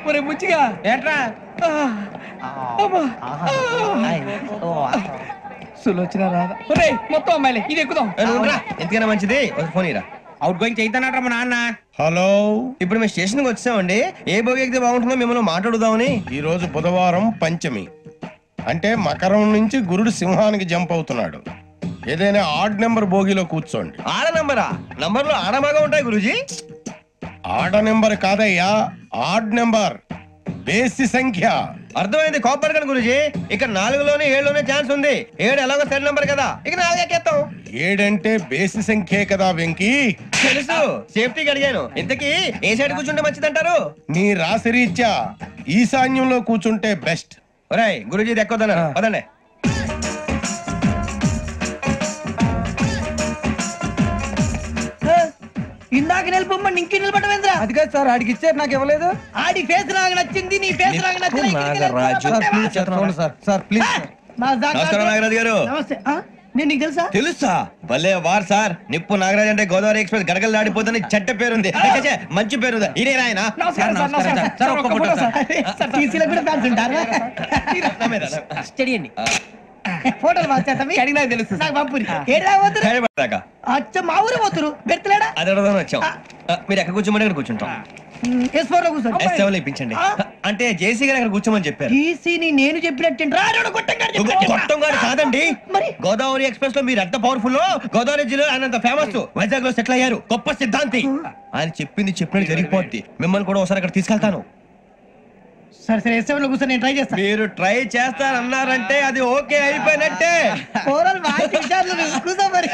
ఒరే ముచ్చిగా ఏట్రా సులోచన రాదా ఒరే మొత్తం అమ్మాయిలే ఇది ఎక్కుదాం. ఎందుకైనా మంచిది ఫోన్ ఇరా. అవుట్ గోయింగ్ చేద్దానట్రా మా నాన్న. హలో, ఇప్పుడు మేము స్టేషన్కి వచ్చామండి. ఏ బోగి ఎక్కితే బాగుంటుందో మిమ్మల్ని మాట్లాడుదామని. ఈ రోజు బుధవారం పంచమి, అంటే మకరం నుంచి గురుడు సింహానికి జంప్ అవుతున్నాడు. ఏదైనా ఆడ్ నెంబర్ బోగిలో కూర్చోండి. ఆడ నంబరా? నంబర్లు ఆడబాగా ఉంటాయి గురూజీ. ఆడ నెంబర్ కాదయ్యా, ఆడ్ నెంబర్, బేసి సంఖ్య. అర్థమైంది. కాపర్ కానీ గురూజీ, ఇక్కడ 4లోనే 7లోనే ఛాన్స్ ఉంది. 7 ఎలాగో సెడ్ నంబర్ కదా, ఇక 4 ఎక్కేస్తాం. 7 అంటే బేసి సంఖ్యే కదా వెంకీ. తెలుసు, సేఫ్టీకి అడిగాను. ఇంతకీ ఏ సైడ్ కూర్చుంటే మంచిదంటారు? నీ రాశి రీత్యా ఈశాన్యంలో కూర్చుంటే బెస్ట్. ఒరేయ్ గురూజీ దెక్కొద్దన్నారు, పదండి. ఇందాక నిలబొమ్మని ఇంకే నిలబడమేంద్రా? అది కాదు సార్, ఆడికి ఇచ్చారు నాకు ఇవ్వలేదు. ఆడి ఫేస్ నాకు నచ్చింది, నీ ఫేస్ నాకు నచ్చింది. Sir please. నమస్కారం నాగరాజు గారు. నమస్తే. నేను నీకు తెలుసా? తెలుసా? భలే వార్ సార్. నిప్పు నాగరాజ్ అంటే గోదావరి ఎక్స్ప్రెస్ గడగలు దాడిపోతుంది. చెడ్డ పేరుంది, మంచి పేరుంది. ఇదే ఆయన. నమస్కారం సార్, నమస్కారం సార్. ఒక్క ఫోటో సార్. టీసీలో కూడా ఫ్యాన్స్ ఉంటారా? స్టడీ అండి. ఫోటోలు మార్చేస్తాం. అడిగినా తెలుసు. నాకు పంపురి. ఏడా పోతురు? హైదరాబాద్ అచ్చ మా ఊరు పోతురు. బెర్తలేడా? అది అడగదామని వచ్చాం. మీరు ఎక్కడ కూర్చోమని అక్కడ కూర్చుంటాం. S4 లో కూర్చోండి. S7 ఇప్పించండి. అంటే జేసీ గారు అక్కడ కూర్చోమని చెప్పారు. టీసీని నేను చెప్పినట్టు గొట్టం గారు కాదండి. మరి గోదావరి ఎక్స్ప్రెస్ లో మీరు ఎంత పవర్ఫుల్, గోదావరి జిల్లా ఆయన ఫేమస్. వైజాగ్ లో సెటిల్ అయ్యారు, గొప్ప సిద్ధాంతి. ఆయన చెప్పింది చెప్పినట్టు జరిగిపోద్ది. మిమ్మల్ని కూడా ఒకసారి అక్కడ తీసుకెళ్తాను. సరే సరే, S7 లో కూర్చొని నేను ట్రై చేస్తాను. మీరు ట్రై చేస్తారన్నారంటే అది ఓకే అయిపోయినట్టే. కూర్చో మరి.